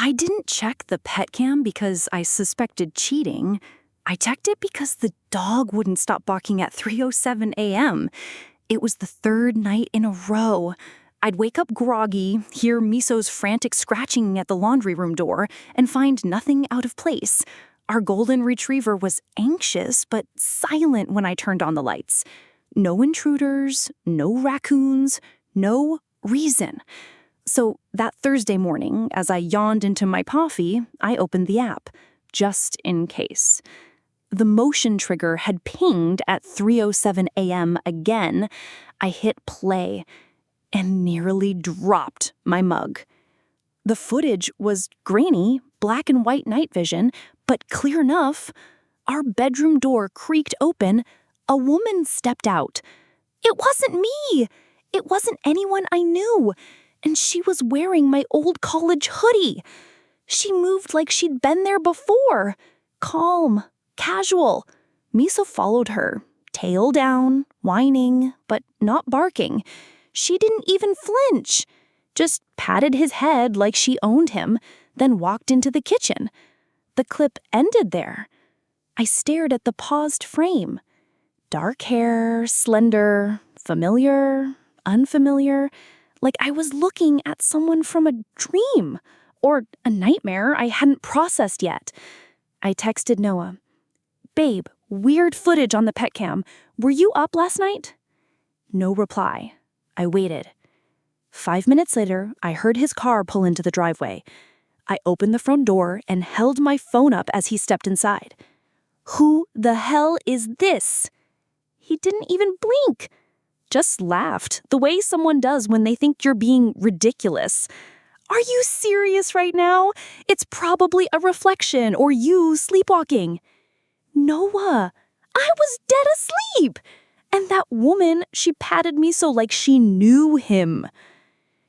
I didn't check the pet cam because I suspected cheating. I checked it because the dog wouldn't stop barking at 3:07 a.m. It was the third night in a row. I'd wake up groggy, hear Miso's frantic scratching at the laundry room door, and find nothing out of place. Our golden retriever was anxious but silent when I turned on the lights. No intruders, no raccoons, no reason. So that Thursday morning, as I yawned into my coffee, I opened the app, just in case. The motion trigger had pinged at 3:07 a.m. again. I hit play and nearly dropped my mug. The footage was grainy, black and white night vision, but clear enough. Our bedroom door creaked open. A woman stepped out. It wasn't me. It wasn't anyone I knew. And she was wearing my old college hoodie. She moved like she'd been there before. Calm, casual. Miso followed her, tail down, whining, but not barking. She didn't even flinch. Just patted his head like she owned him, then walked into the kitchen. The clip ended there. I stared at the paused frame. Dark hair, slender, familiar, unfamiliar, like I was looking at someone from a dream or a nightmare I hadn't processed yet. I texted Noah. Babe, weird footage on the pet cam. Were you up last night? No reply. I waited. 5 minutes later, I heard his car pull into the driveway. I opened the front door and held my phone up as he stepped inside. Who the hell is this? He didn't even blink. Just laughed, the way someone does when they think you're being ridiculous. Are you serious right now? It's probably a reflection or you sleepwalking. Noah, I was dead asleep. And that woman, she patted me so like she knew him.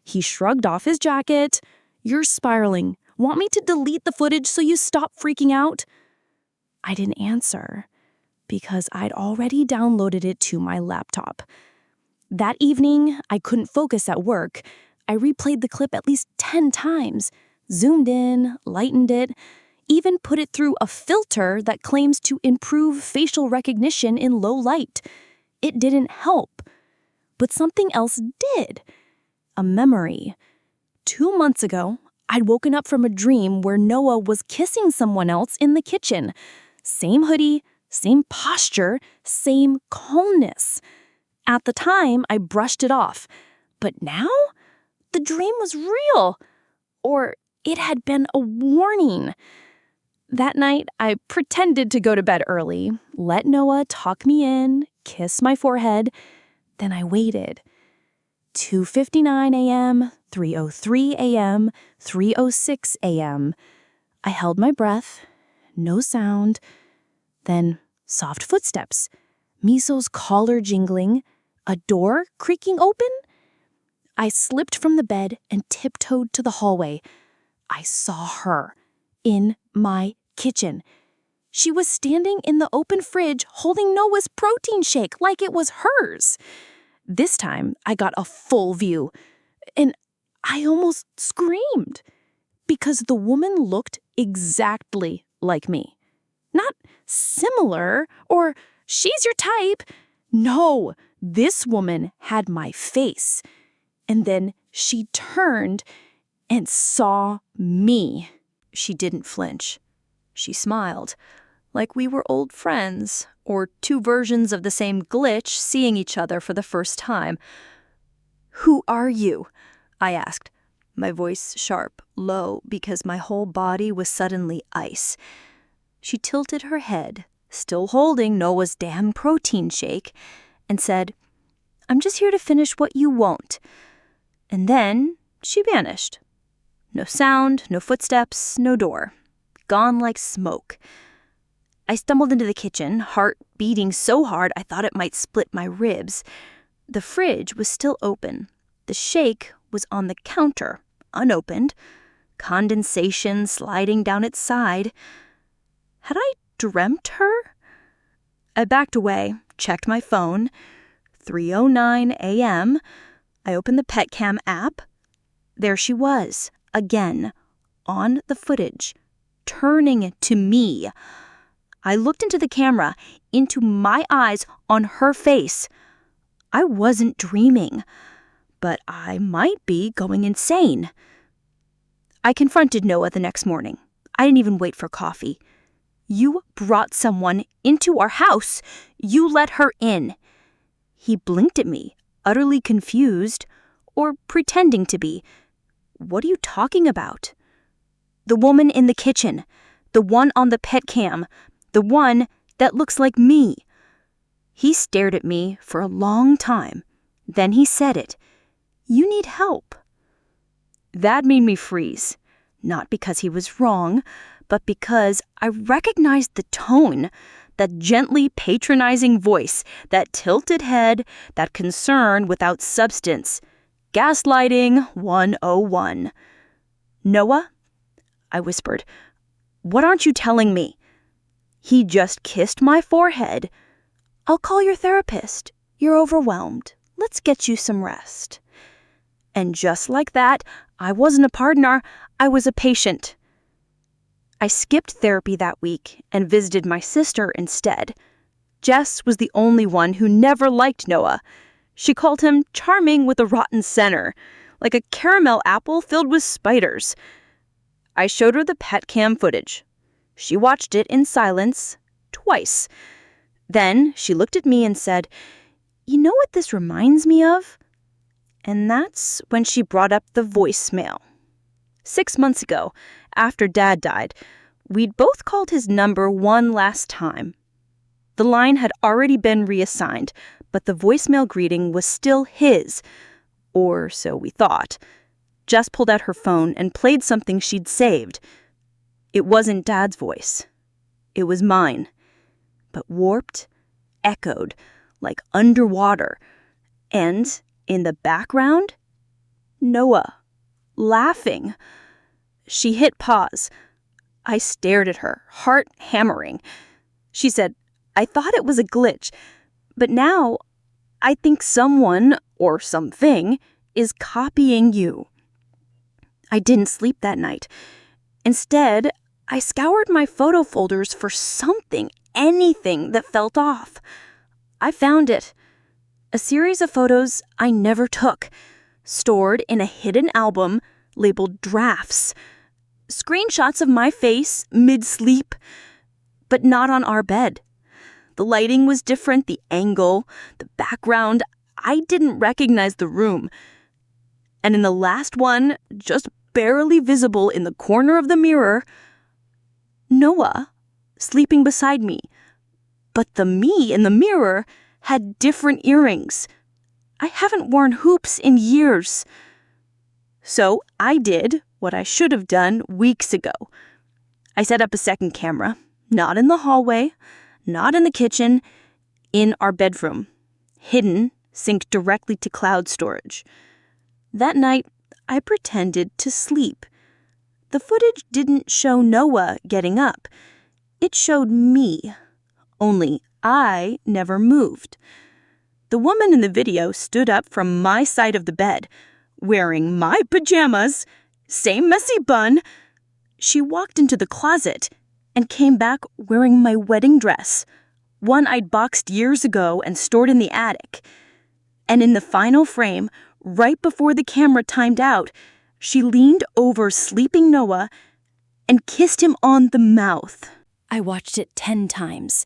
He shrugged off his jacket. You're spiraling. Want me to delete the footage so you stop freaking out? I didn't answer because I'd already downloaded it to my laptop. That evening, I couldn't focus at work. I replayed the clip at least 10 times, zoomed in, lightened it, even put it through a filter that claims to improve facial recognition in low light. It didn't help. But something else did. A memory. 2 months ago, I'd woken up from a dream where Noah was kissing someone else in the kitchen. Same hoodie, same posture, same calmness. At the time, I brushed it off. But now, the dream was real. Or it had been a warning. That night, I pretended to go to bed early, let Noah tuck me in, kiss my forehead. Then I waited. 2:59 a.m., 3:03 a.m., 3:06 a.m. I held my breath, no sound. Then soft footsteps, Miso's collar jingling, a door creaking open. I slipped from the bed and tiptoed to the hallway. I saw her in my kitchen. She was standing in the open fridge holding Noah's protein shake like it was hers. This time, I got a full view, and I almost screamed because the woman looked exactly like me. Not similar or she's your type. No, this woman had my face. And then she turned and saw me. She didn't flinch. She smiled, like we were old friends, or two versions of the same glitch seeing each other for the first time. "Who are you?" I asked, my voice sharp, low, because my whole body was suddenly ice. She tilted her head, still holding Noah's damn protein shake, and said, "I'm just here to finish what you won't." And then she vanished. No sound, no footsteps, no door. Gone like smoke. I stumbled into the kitchen, heart beating so hard I thought it might split my ribs. The fridge was still open. The shake was on the counter, unopened, condensation sliding down its side. Had I dreamt her? I backed away, checked my phone. 3:09 a.m. I opened the PetCam app. There she was, again, on the footage, turning to me. I looked into the camera, into my eyes, on her face. I wasn't dreaming, but I might be going insane. I confronted Noah the next morning. I didn't even wait for coffee. You brought someone into our house. You let her in. He blinked at me, utterly confused, or pretending to be. What are you talking about? The woman in the kitchen, the one on the pet cam, the one that looks like me. He stared at me for a long time. Then he said it. You need help. That made me freeze, not because he was wrong, but because I recognized the tone, that gently patronizing voice, that tilted head, that concern without substance. Gaslighting 101. Noah? I whispered. What aren't you telling me? He just kissed my forehead. I'll call your therapist. You're overwhelmed. Let's get you some rest. And just like that, I wasn't a partner, I was a patient. I skipped therapy that week and visited my sister instead. Jess was the only one who never liked Noah. She called him charming with a rotten center, like a caramel apple filled with spiders. I showed her the pet cam footage. She watched it in silence, twice. Then she looked at me and said, "You know what this reminds me of?" And that's when she brought up the voicemail. 6 months ago, after Dad died, we'd both called his number one last time. The line had already been reassigned, but the voicemail greeting was still his, or so we thought. Jess pulled out her phone and played something she'd saved. It wasn't Dad's voice. It was mine, but warped, echoed, like underwater. And in the background, Noah, laughing. She hit pause. I stared at her, heart hammering. She said, "I thought it was a glitch, but now I think someone or something is copying you." I didn't sleep that night. Instead, I scoured my photo folders for something, anything that felt off. I found it. A series of photos I never took, stored in a hidden album labeled drafts. Screenshots of my face mid-sleep, but not on our bed. The lighting was different, the angle, the background. I didn't recognize the room. And in the last one, just barely visible in the corner of the mirror, Noah, sleeping beside me. But the me in the mirror had different earrings. I haven't worn hoops in years. So I did what I should have done weeks ago. I set up a second camera, not in the hallway, not in the kitchen, in our bedroom, hidden, synced directly to cloud storage. That night, I pretended to sleep. The footage didn't show Noah getting up. It showed me, only I never moved. The woman in the video stood up from my side of the bed, wearing my pajamas, same messy bun. She walked into the closet and came back wearing my wedding dress, one I'd boxed years ago and stored in the attic. And in the final frame, right before the camera timed out, she leaned over sleeping Noah and kissed him on the mouth. I watched it 10 times.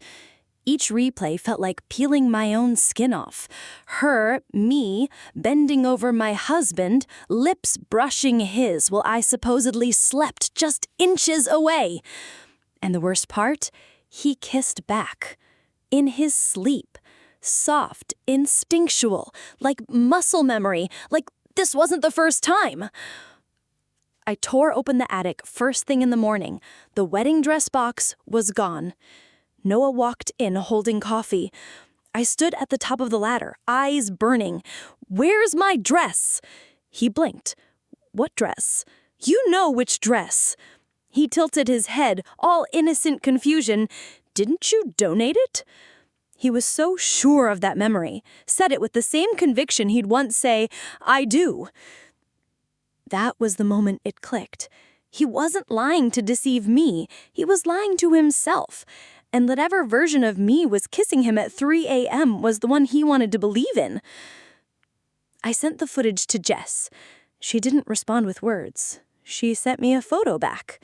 Each replay felt like peeling my own skin off. Her, me, bending over my husband, lips brushing his while I supposedly slept just inches away. And the worst part, he kissed back. In his sleep. Soft, instinctual, like muscle memory, like this wasn't the first time. I tore open the attic first thing in the morning. The wedding dress box was gone. Noah walked in holding coffee. I stood at the top of the ladder, eyes burning. "Where's my dress?" He blinked. "What dress?" "You know which dress." He tilted his head, all innocent confusion. "Didn't you donate it?" He was so sure of that memory, said it with the same conviction he'd once say, "I do." That was the moment it clicked. He wasn't lying to deceive me. He was lying to himself. And whatever version of me was kissing him at 3 a.m. was the one he wanted to believe in. I sent the footage to Jess. She didn't respond with words. She sent me a photo back.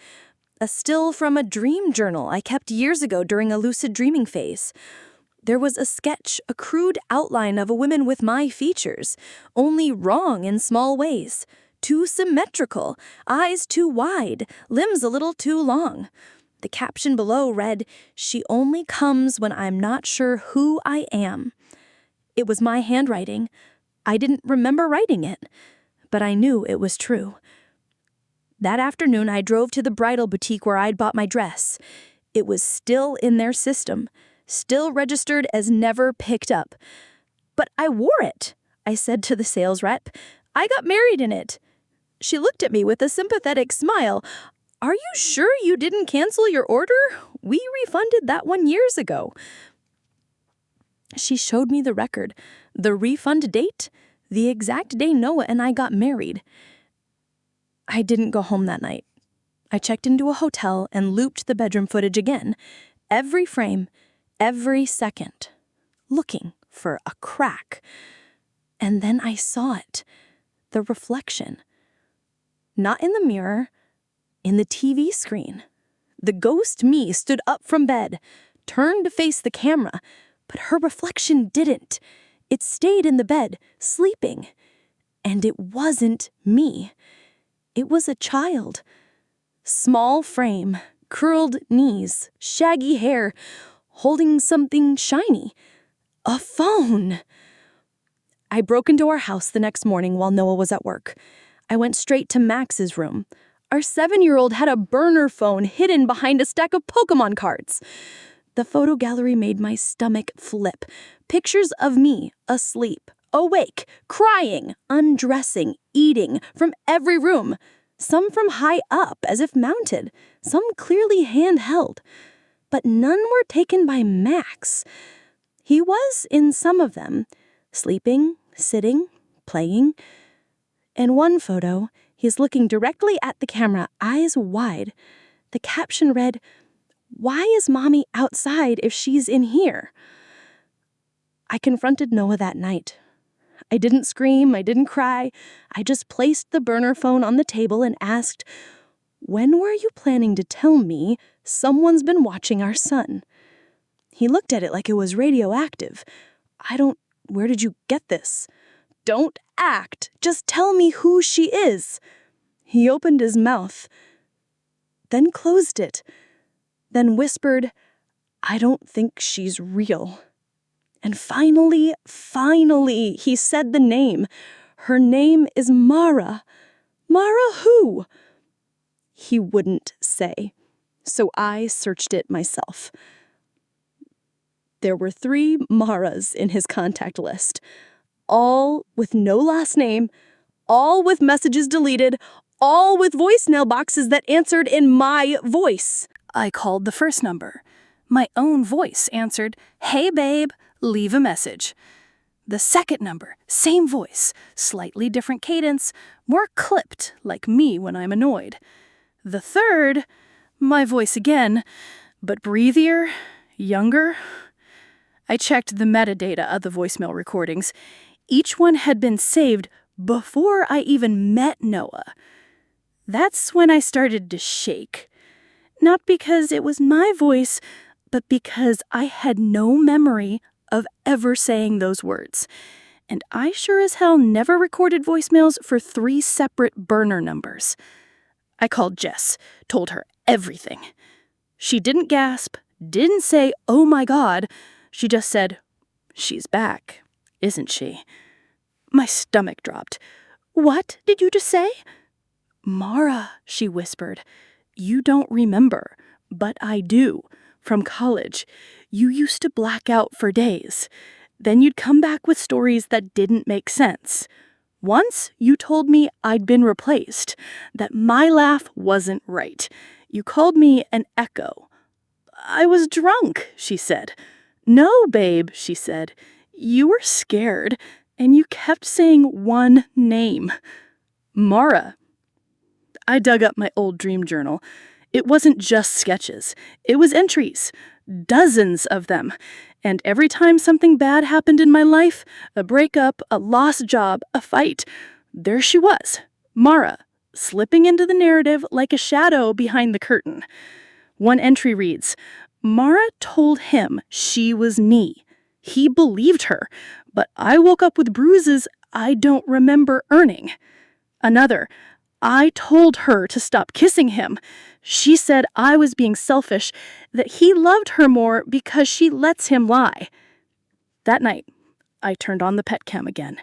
A still from a dream journal I kept years ago during a lucid dreaming phase. There was a sketch, a crude outline of a woman with my features, only wrong in small ways. Too symmetrical, eyes too wide, limbs a little too long. The caption below read, "She only comes when I'm not sure who I am." It was my handwriting. I didn't remember writing it, but I knew it was true. That afternoon, I drove to the bridal boutique where I'd bought my dress. It was still in their system, still registered as never picked up. "But I wore it," I said to the sales rep. "I got married in it." She looked at me with a sympathetic smile. "Are you sure you didn't cancel your order? We refunded that one years ago." She showed me the record, the refund date, the exact day Noah and I got married. I didn't go home that night. I checked into a hotel and looped the bedroom footage again, every frame, every second, looking for a crack. And then I saw it, the reflection. Not in the mirror, in the TV screen. The ghost me stood up from bed, turned to face the camera, but her reflection didn't. It stayed in the bed, sleeping. And it wasn't me. It was a child. Small frame, curled knees, shaggy hair, holding something shiny. A phone. I broke into our house the next morning while Noah was at work. I went straight to Max's room. Our 7-year-old had a burner phone hidden behind a stack of Pokemon cards. The photo gallery made my stomach flip. Pictures of me, asleep, awake, crying, undressing, eating, from every room. Some from high up, as if mounted. Some clearly handheld. But none were taken by Max. He was in some of them, sleeping, sitting, playing. In one photo, he's looking directly at the camera, eyes wide. The caption read, "Why is Mommy outside if she's in here?" I confronted Noah that night. I didn't scream, I didn't cry. I just placed the burner phone on the table and asked, "When were you planning to tell me someone's been watching our son?" He looked at it like it was radioactive. Where did you get this? "Don't act. Just tell me who she is." He opened his mouth, then closed it, then whispered, "I don't think she's real." And finally, he said the name. "Her name is Mara." "Mara who?" He wouldn't say, so I searched it myself. There were 3 Maras in his contact list, all with no last name, all with messages deleted, all with voicemail boxes that answered in my voice. I called the first number. My own voice answered, "Hey babe, leave a message." The second number, same voice, slightly different cadence, more clipped like me when I'm annoyed. The third, my voice again, but breathier, younger. I checked the metadata of the voicemail recordings. Each one had been saved before I even met Noah. That's when I started to shake. Not because it was my voice, but because I had no memory of ever saying those words. And I sure as hell never recorded voicemails for 3 separate burner numbers. I called Jess, told her everything. She didn't gasp, didn't say, "Oh my God." She just said, "She's back, isn't she?" My stomach dropped. "What did you just say?" "Mara," she whispered. "You don't remember, but I do. From college, you used to black out for days. Then you'd come back with stories that didn't make sense. Once, you told me I'd been replaced, that my laugh wasn't right. You called me an echo." "I was drunk," she said. "No, babe," she said. "You were scared, and you kept saying one name. Mara." I dug up my old dream journal. It wasn't just sketches. It was entries. Dozens of them. And every time something bad happened in my life, a breakup, a lost job, a fight, there she was, Mara, slipping into the narrative like a shadow behind the curtain. One entry reads, Mara told him she was me. He believed her, but I woke up with bruises I don't remember earning. Another, I told her to stop kissing him. She said I was being selfish, that he loved her more because she lets him lie. That night, I turned on the pet cam again.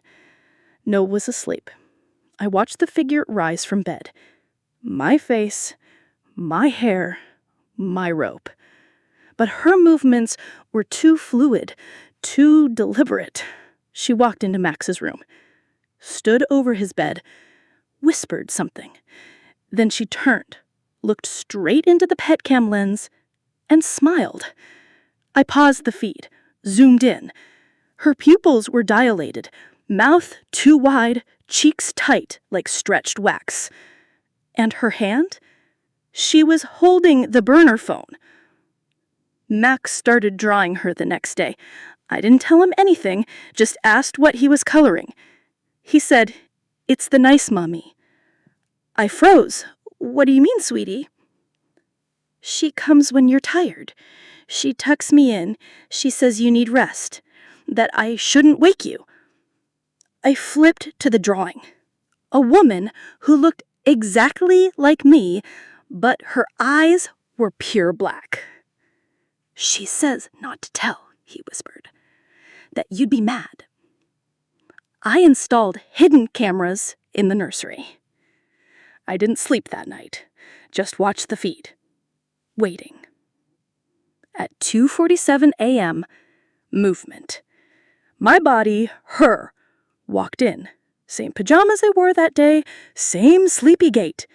Noah was asleep. I watched the figure rise from bed. My face, my hair, my rope. But her movements were too fluid, too deliberate. She walked into Max's room, stood over his bed, whispered something. Then she turned, looked straight into the pet cam lens, and smiled. I paused the feed, zoomed in. Her pupils were dilated, mouth too wide, cheeks tight like stretched wax. And her hand? She was holding the burner phone. Max started drawing her the next day. I didn't tell him anything, just asked what he was coloring. He said, "It's the nice mommy." I froze. "What do you mean, sweetie?" "She comes when you're tired. She tucks me in. She says you need rest, that I shouldn't wake you." I flipped to the drawing. A woman who looked exactly like me, but her eyes were pure black. "She says not to tell," he whispered, "that you'd be mad." I installed hidden cameras in the nursery. I didn't sleep that night, just watched the feed, waiting. At 2:47 a.m., movement. My body, her, walked in. Same pajamas I wore that day, same sleepy gait.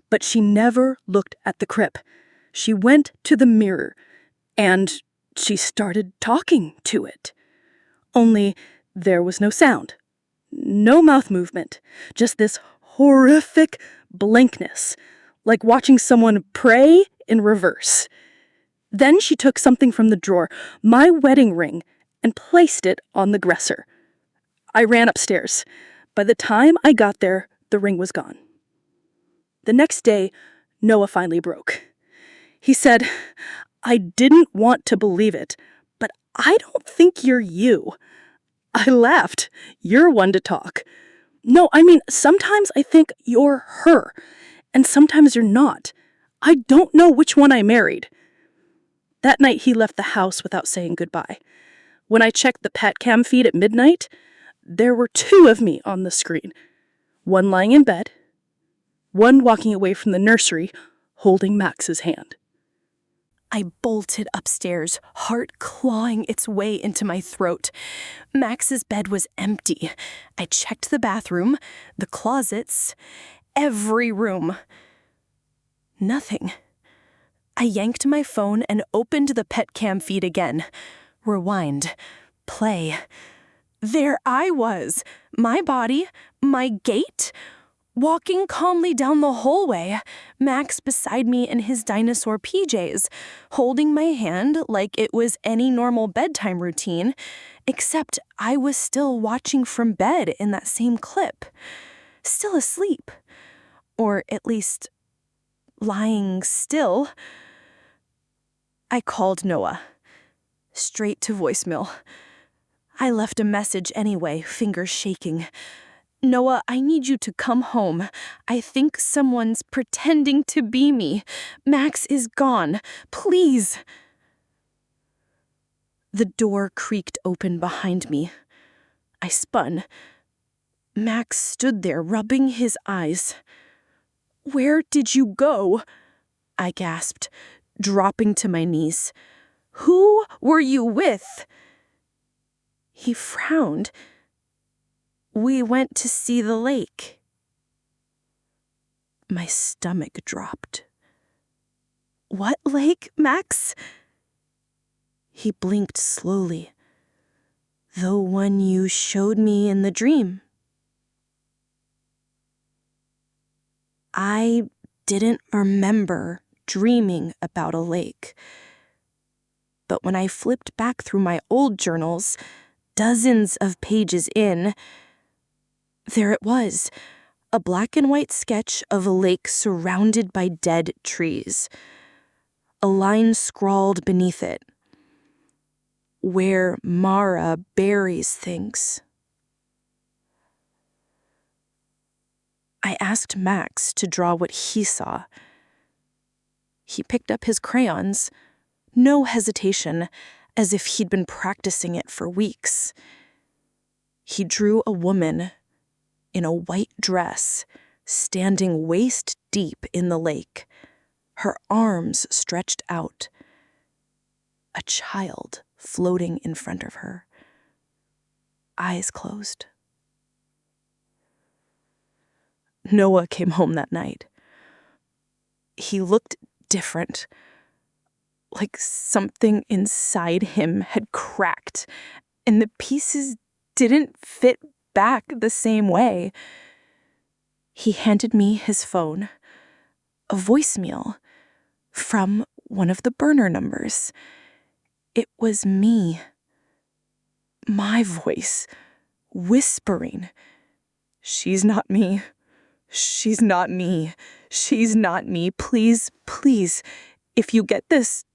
But she never looked at the crib. She went to the mirror, and she started talking to it. Only there was no sound, no mouth movement, just this horrific blankness, like watching someone pray in reverse. Then she took something from the drawer, my wedding ring, and placed it on the dresser. I ran upstairs. By the time I got there, the ring was gone. The next day, Noah finally broke. He said, "I didn't want to believe it, but I don't think you're you." I laughed. "You're one to talk." "No, I mean, sometimes I think you're her, and sometimes you're not. I don't know which one I married." That night, he left the house without saying goodbye. When I checked the pet cam feed at midnight, there were two of me on the screen. One lying in bed, one walking away from the nursery, holding Max's hand. I bolted upstairs, heart clawing its way into my throat. Max's bed was empty. I checked the bathroom, the closets, every room. Nothing. I yanked my phone and opened the pet cam feed again. Rewind. Play. There I was, my body, my gait, walking calmly down the hallway, Max beside me in his dinosaur PJs, holding my hand like it was any normal bedtime routine, except I was still watching from bed in that same clip, still asleep, or at least lying still. I called Noah, straight to voicemail. I left a message anyway, fingers shaking. "Noah, I need you to come home. I think someone's pretending to be me. Max is gone. Please." The door creaked open behind me. I spun. Max stood there, rubbing his eyes. "Where did you go?" I gasped, dropping to my knees. "Who were you with?" He frowned. "We went to see the lake." My stomach dropped. "What lake, Max?" He blinked slowly. "The one you showed me in the dream." I didn't remember dreaming about a lake. But when I flipped back through my old journals, dozens of pages in, there it was, a black and white sketch of a lake surrounded by dead trees. A line scrawled beneath it, "Where Mara buries things." I asked Max to draw what he saw. He picked up his crayons, no hesitation, as if he'd been practicing it for weeks. He drew a woman in a white dress, standing waist deep in the lake, her arms stretched out, a child floating in front of her, eyes closed. Noah came home that night. He looked different, like something inside him had cracked, and the pieces didn't fit back the same way. He handed me his phone, a voicemail from one of the burner numbers. It was me, my voice, whispering, "She's not me. She's not me. She's not me. Please, please, if you get this,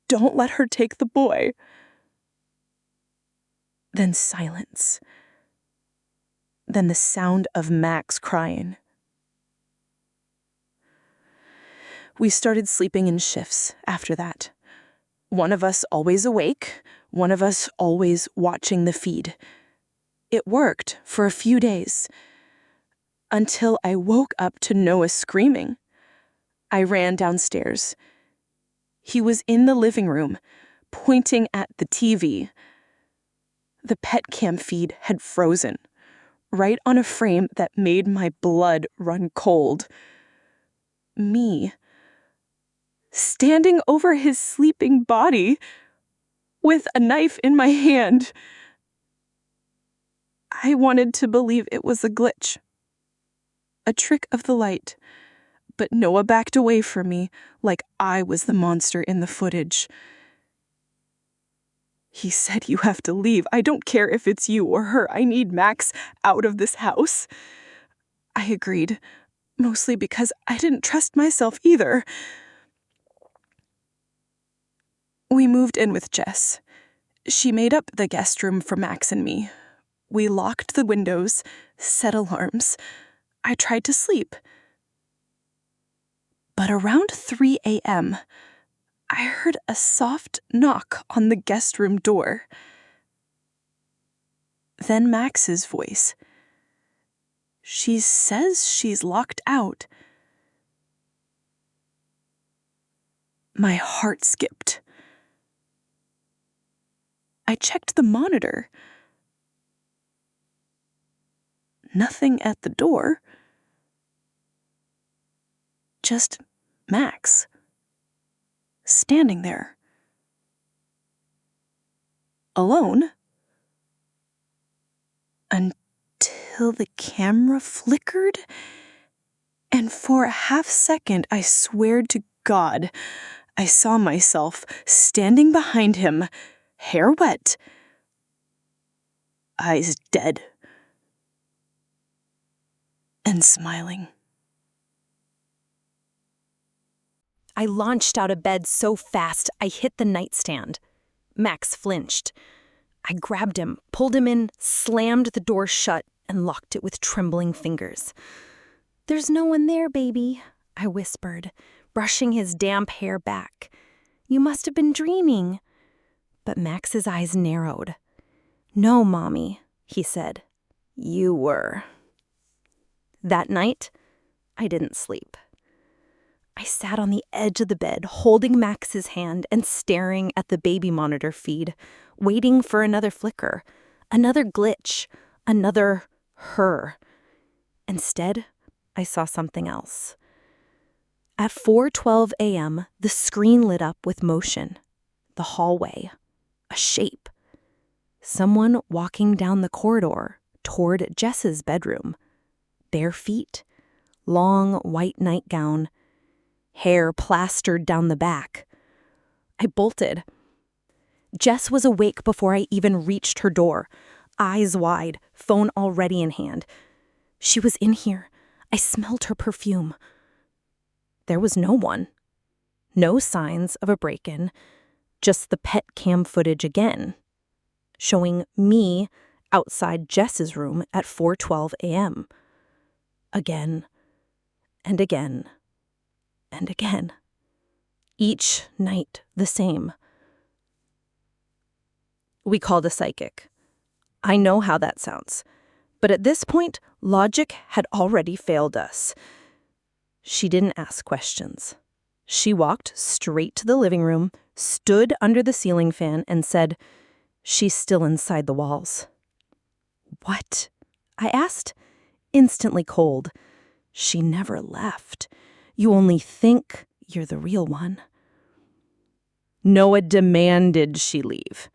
don't let her take the boy." Then silence. Then the sound of Max crying. We started sleeping in shifts after that. One of us always awake, one of us always watching the feed. It worked for a few days, until I woke up to Noah screaming. I ran downstairs. He was in the living room, pointing at the TV. The pet cam feed had frozen, right on a frame that made my blood run cold. Me, standing over his sleeping body, with a knife in my hand. I wanted to believe it was a glitch, a trick of the light, but Noah backed away from me like I was the monster in the footage. He said, "You have to leave. I don't care if it's you or her. I need Max out of this house." I agreed, mostly because I didn't trust myself either. We moved in with Jess. She made up the guest room for Max and me. We locked the windows, set alarms. I tried to sleep. But around 3 a.m., I heard a soft knock on the guest room door. Then Max's voice. She says she's locked out. My heart skipped. I checked the monitor. Nothing at the door. Just Max, standing there. Alone. Until the camera flickered, and for a half second, I swear to God, I saw myself standing behind him, hair wet, eyes dead, and smiling. I launched out of bed so fast I hit the nightstand. Max flinched. I grabbed him, pulled him in, slammed the door shut, and locked it with trembling fingers. "There's no one there, baby," I whispered, brushing his damp hair back. "You must have been dreaming." But Max's eyes narrowed. "No, Mommy," he said. "You were." That night, I didn't sleep. I sat on the edge of the bed, holding Max's hand and staring at the baby monitor feed, waiting for another flicker, another glitch, another her. Instead, I saw something else. At 4:12 a.m., the screen lit up with motion. The hallway. A shape. Someone walking down the corridor toward Jess's bedroom. Bare feet. long white nightgown, hair plastered down the back. I bolted. Jess was awake before I even reached her door, eyes wide, phone already in hand. She was in here. I smelled her perfume. There was no one. No signs of a break-in, just the pet cam footage again, showing me outside Jess's room at 4:12 a.m. Again and again and again. Each night the same. We called a psychic. I know how that sounds, but at this point, logic had already failed us. She didn't ask questions. She walked straight to the living room, stood under the ceiling fan, and said, "She's still inside the walls." "What?" I asked, instantly cold. "She never left. You only think you're the real one." Noah demanded she leave.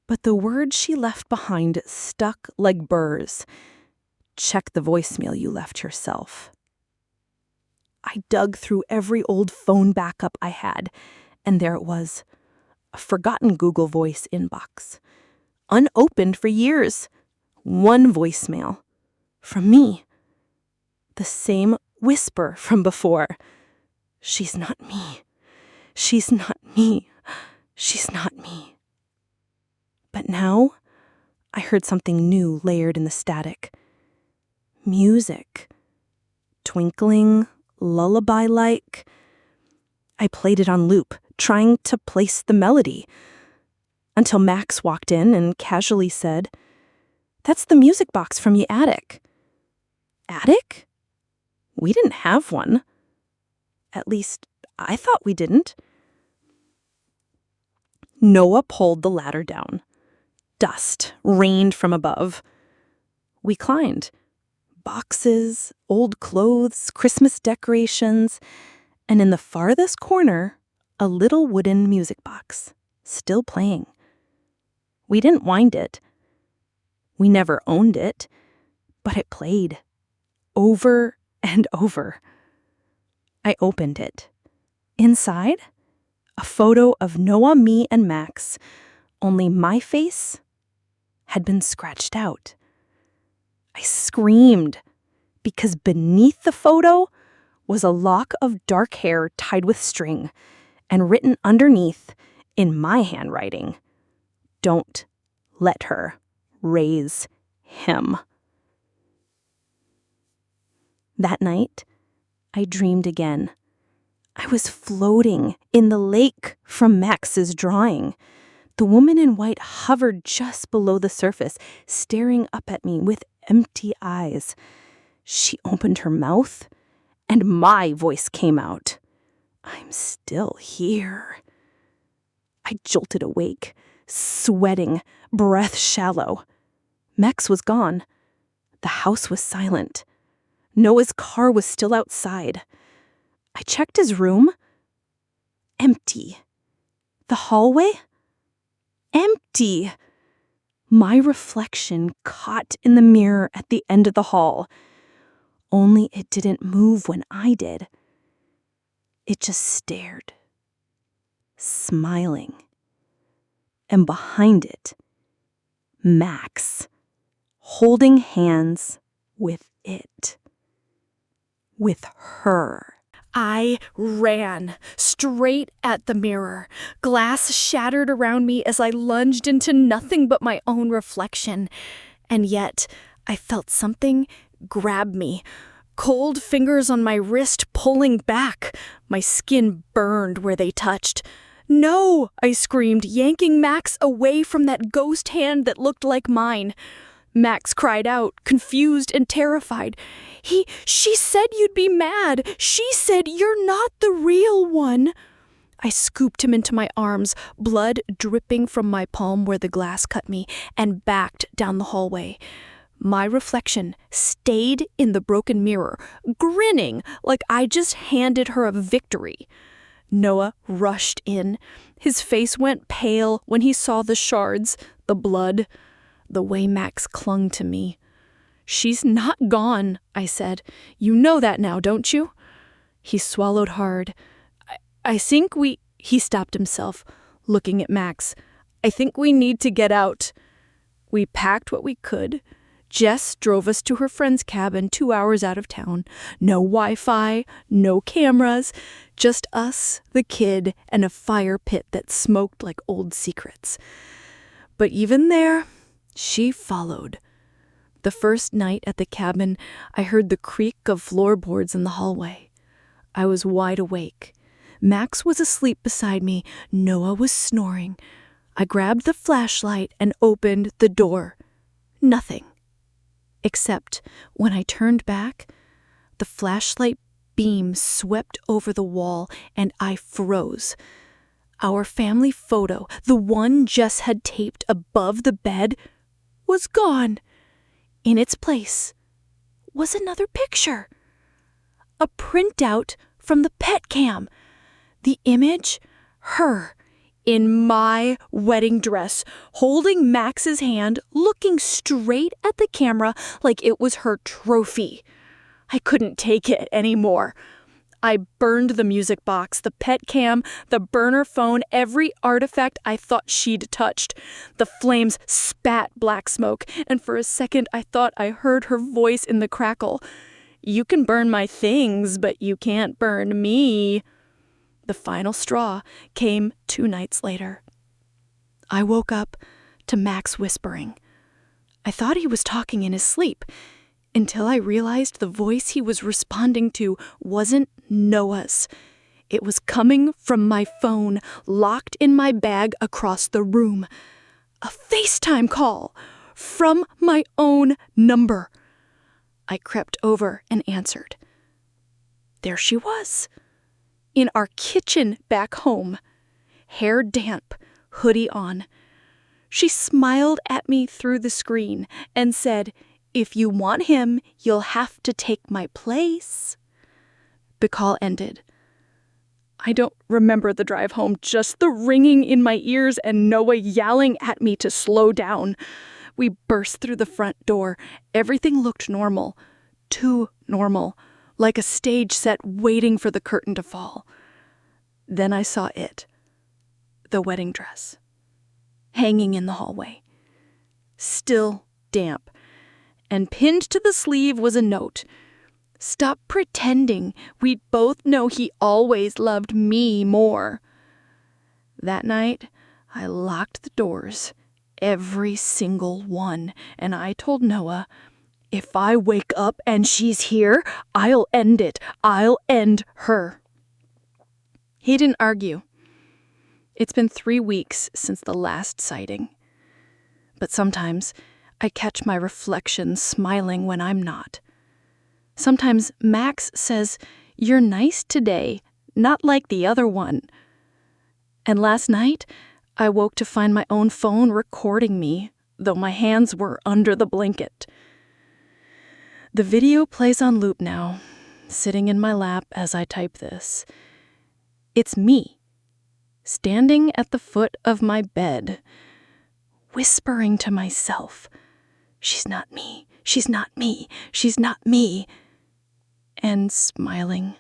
But the words she left behind stuck like burrs. "Check the voicemail you left yourself." I dug through every old phone backup I had, and there it was, a forgotten Google Voice inbox. Unopened for years. One voicemail. From me. The same whisper from before. "She's not me. She's not me. She's not me." But now, I heard something new layered in the static. Music. Twinkling, lullaby-like. I played it on loop, trying to place the melody, until Max walked in and casually said, "That's the music box from your attic." Attic? We didn't have one. At least, I thought we didn't. Noah pulled the ladder down. Dust rained from above. We climbed. Boxes, old clothes, Christmas decorations, and in the farthest corner, a little wooden music box, still playing. We didn't wind it. We never owned it, but it played. Over and over. I opened it. Inside, a photo of Noah, me, and Max, only my face had been scratched out. I screamed, because beneath the photo was a lock of dark hair tied with string, and written underneath, in my handwriting, "Don't let her raise him." That night, I dreamed again. I was floating in the lake from Max's drawing. The woman in white hovered just below the surface, staring up at me with empty eyes. She opened her mouth, and my voice came out. "I'm still here." I jolted awake, sweating, breath shallow. Max was gone. The house was silent. Noah's car was still outside. I checked his room. Empty. The hallway? Empty. My reflection caught in the mirror at the end of the hall. Only it didn't move when I did. It just stared, smiling. And behind it, Max, holding hands with it. With her. I ran straight at the mirror. Glass shattered around me as I lunged into nothing but my own reflection. And yet, I felt something grab me. Cold fingers on my wrist pulling back. My skin burned where they touched. "No!" I screamed, yanking Max away from that ghost hand that looked like mine. Max cried out, confused and terrified. She said you'd be mad. She said you're not the real one." I scooped him into my arms, blood dripping from my palm where the glass cut me, and backed down the hallway. My reflection stayed in the broken mirror, grinning like I just handed her a victory. Noah rushed in. His face went pale when he saw the shards, the blood, the way Max clung to me. "She's not gone," I said. "You know that now, don't you?" He swallowed hard. I think we... He stopped himself, looking at Max. "I think we need to get out." We packed what we could. Jess drove us to her friend's cabin 2 hours out of town. No Wi-Fi, no cameras, just us, the kid, and a fire pit that smoked like old secrets. But even there, she followed. The first night at the cabin, I heard the creak of floorboards in the hallway. I was wide awake. Max was asleep beside me. Noah was snoring. I grabbed the flashlight and opened the door. Nothing. Except when I turned back, the flashlight beam swept over the wall and I froze. Our family photo, the one Jess had taped above the bed, was gone. In its place was another picture. A printout from the pet cam. The image, her, in my wedding dress, holding Max's hand, looking straight at the camera like it was her trophy. I couldn't take it anymore. I burned the music box, the pet cam, the burner phone, every artifact I thought she'd touched. The flames spat black smoke, and for a second I thought I heard her voice in the crackle. "You can burn my things, but you can't burn me." The final straw came 2 nights later. I woke up to Max whispering. I thought he was talking in his sleep, until I realized the voice he was responding to wasn't Noah's. It was coming from my phone, locked in my bag across the room. A FaceTime call from my own number. I crept over and answered. There she was. In our kitchen back home, hair damp, hoodie on. She smiled at me through the screen and said, "If you want him, you'll have to take my place." The call ended. I don't remember the drive home, just the ringing in my ears and Noah yelling at me to slow down. We burst through the front door. Everything looked normal. Too normal. Like a stage set waiting for the curtain to fall. Then I saw it. The wedding dress. Hanging in the hallway. Still damp. And pinned to the sleeve was a note. "Stop pretending. We both know he always loved me more." That night, I locked the doors. Every single one. And I told Noah, "If I wake up and she's here, I'll end it. I'll end her." He didn't argue. It's been 3 weeks since the last sighting. But sometimes I catch my reflection smiling when I'm not. Sometimes Max says, "You're nice today, not like the other one." And last night, I woke to find my own phone recording me, though my hands were under the blanket. The video plays on loop now, sitting in my lap as I type this. It's me, standing at the foot of my bed, whispering to myself, "She's not me, she's not me, she's not me," and smiling.